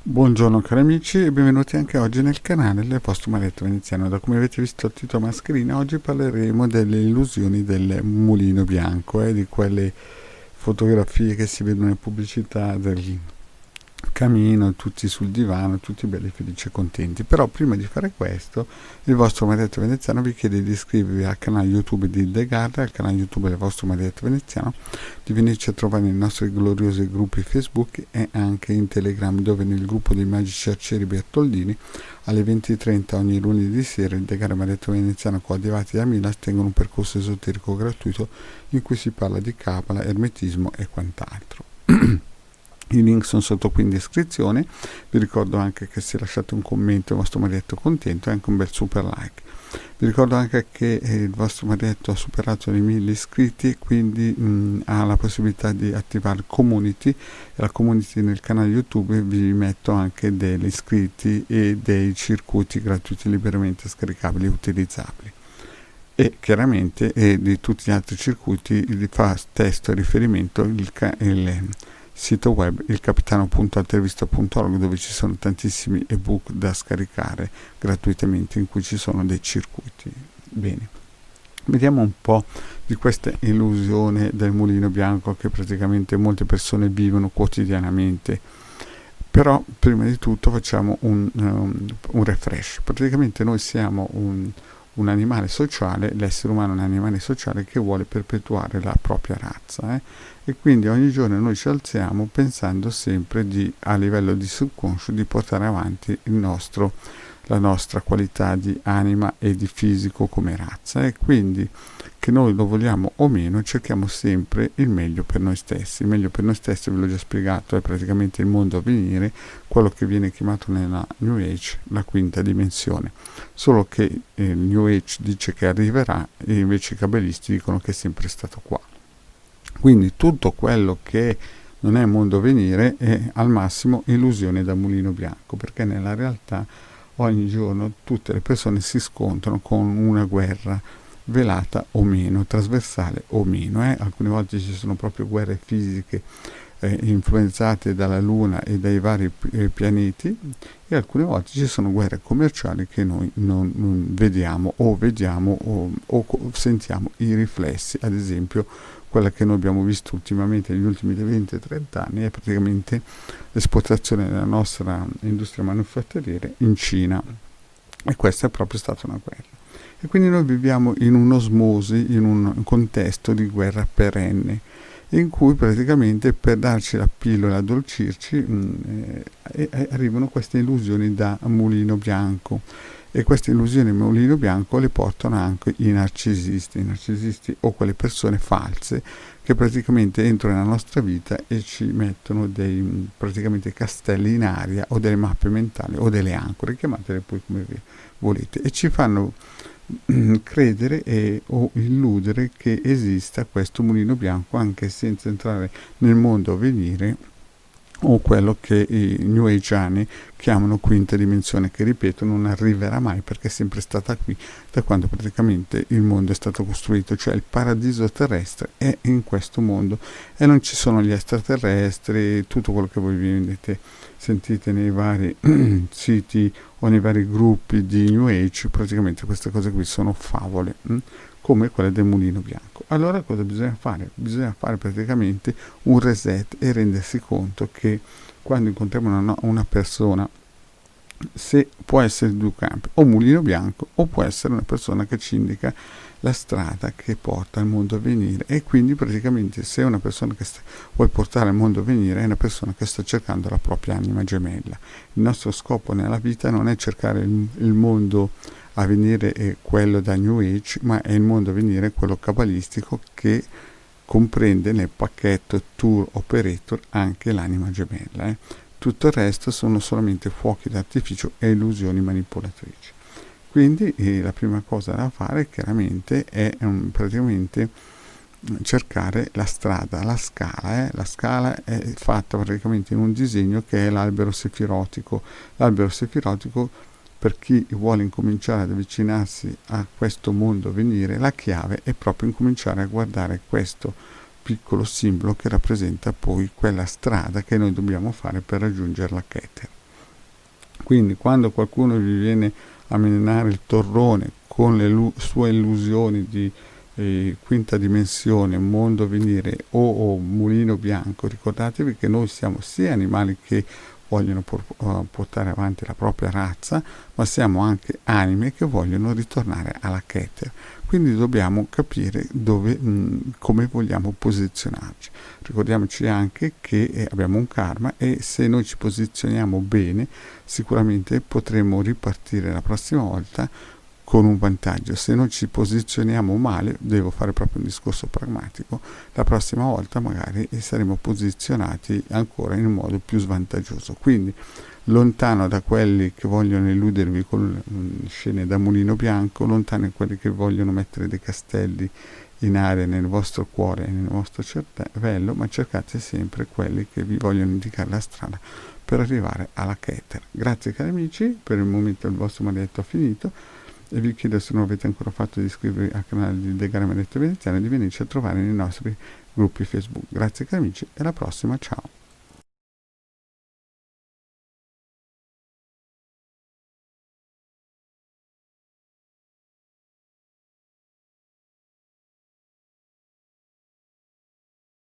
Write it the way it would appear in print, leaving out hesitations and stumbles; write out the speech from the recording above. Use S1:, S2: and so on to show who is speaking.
S1: Buongiorno cari amici e benvenuti anche oggi nel canale del vostro Maledetto Veneziano. Da come avete visto il titolo mascherino, oggi parleremo delle illusioni del mulino bianco e di quelle fotografie che si vedono in pubblicità del camino, tutti sul divano, tutti belli felici e contenti. Però prima di fare questo, il vostro Maledetto Veneziano vi chiede di iscrivervi al canale YouTube di The Garda, al canale YouTube del vostro Maledetto Veneziano, di venirci a trovare nei nostri gloriosi gruppi Facebook e anche in Telegram, dove nel gruppo dei magici arcieri Bertoldini alle 20:30 ogni lunedì sera il The Garda Maledetto Veneziano coadiuvati da Milas tengono un percorso esoterico gratuito in cui si parla di Kabbalah, ermetismo e quant'altro. I link sono sotto qui in descrizione. Vi ricordo anche che se lasciate un commento il vostro maledetto contento e anche un bel super like. Vi ricordo anche che il vostro maledetto ha superato i 1000 iscritti e quindi ha la possibilità di attivare community, e la community nel canale YouTube vi metto anche degli iscritti e dei circuiti gratuiti liberamente scaricabili e utilizzabili. E chiaramente di tutti gli altri circuiti vi fa testo e riferimento il sito web ilcapitano.altervista.org, dove ci sono tantissimi ebook da scaricare gratuitamente in cui ci sono dei circuiti. Bene, vediamo un po' di questa illusione del mulino bianco che praticamente molte persone vivono quotidianamente. Però prima di tutto facciamo un refresh. Praticamente noi siamo un animale sociale, l'essere umano è un animale sociale che vuole perpetuare la propria razza, e quindi ogni giorno noi ci alziamo pensando sempre a livello di subconscio di portare avanti la nostra qualità di anima e di fisico come razza, e quindi che noi lo vogliamo o meno cerchiamo sempre il meglio per noi stessi. Il meglio per noi stessi, ve l'ho già spiegato, è praticamente il mondo a venire, quello che viene chiamato nella New Age la quinta dimensione, solo che il New Age dice che arriverà e invece i cabalisti dicono che è sempre stato qua. Quindi tutto quello che non è mondo a venire è al massimo illusione da mulino bianco, perché nella realtà ogni giorno tutte le persone si scontrano con una guerra velata o meno, trasversale o meno. Alcune volte ci sono proprio guerre fisiche influenzate dalla Luna e dai vari pianeti, e alcune volte ci sono guerre commerciali che noi non vediamo o sentiamo i riflessi. Ad esempio quella che noi abbiamo visto ultimamente negli ultimi 20-30 anni è praticamente l'esportazione della nostra industria manifatturiera in Cina, e questa è proprio stata una guerra. E quindi noi viviamo in un'osmosi, in un contesto di guerra perenne, in cui praticamente per darci la pillola e addolcirci arrivano queste illusioni da mulino bianco, e queste illusioni da mulino bianco le portano anche i narcisisti o quelle persone false che praticamente entrano nella nostra vita e ci mettono dei praticamente castelli in aria o delle mappe mentali o delle ancore, chiamatele poi come volete, e ci fanno credere o illudere che esista questo mulino bianco anche senza entrare nel mondo a venire, o quello che i New Ageani chiamano quinta dimensione, che ripeto non arriverà mai perché è sempre stata qui da quando praticamente il mondo è stato costruito, cioè il paradiso terrestre è in questo mondo e non ci sono gli extraterrestri, tutto quello che voi vedete, sentite nei vari siti o nei vari gruppi di New Age. Praticamente queste cose qui sono favole, come quelle del mulino bianco. Allora cosa bisogna fare? Bisogna fare praticamente un reset e rendersi conto che quando incontriamo una persona, se può essere due campi, o mulino bianco o può essere una persona che ci indica la strada che porta al mondo a venire, e quindi praticamente se è una persona che vuole portare al mondo a venire è una persona che sta cercando la propria anima gemella. Il nostro scopo nella vita non è cercare il mondo a venire è quello da New Age, ma è il mondo a venire quello cabalistico che comprende nel pacchetto tour operator anche l'anima gemella. Tutto il resto sono solamente fuochi d'artificio e illusioni manipolatrici. Quindi la prima cosa da fare chiaramente è praticamente cercare la strada, la scala. La scala è fatta praticamente in un disegno che è l'albero sefirotico. L'albero sefirotico, per chi vuole incominciare ad avvicinarsi a questo mondo venire, la chiave è proprio incominciare a guardare questo piccolo simbolo che rappresenta poi quella strada che noi dobbiamo fare per raggiungere la Keter. Quindi quando qualcuno vi viene a menare il torrone con le sue illusioni di quinta dimensione, mondo venire o mulino bianco, ricordatevi che noi siamo sia animali che vogliono portare avanti la propria razza, ma siamo anche anime che vogliono ritornare alla Keter. Quindi dobbiamo capire dove, come vogliamo posizionarci. Ricordiamoci anche che abbiamo un karma e se noi ci posizioniamo bene, sicuramente potremo ripartire la prossima volta con un vantaggio. Se noi ci posizioniamo male, devo fare proprio un discorso pragmatico, la prossima volta magari saremo posizionati ancora in un modo più svantaggioso. Quindi lontano da quelli che vogliono illudervi con scene da mulino bianco, lontano da quelli che vogliono mettere dei castelli in aria nel vostro cuore e nel vostro cervello, ma cercate sempre quelli che vi vogliono indicare la strada per arrivare alla Keter. Grazie cari amici, per il momento il vostro maledetto ha finito e vi chiedo, se non avete ancora fatto, di iscrivervi al canale di The Gara Maledetto Veneziano e di venirci a trovare nei nostri gruppi Facebook. Grazie cari amici e alla prossima, ciao!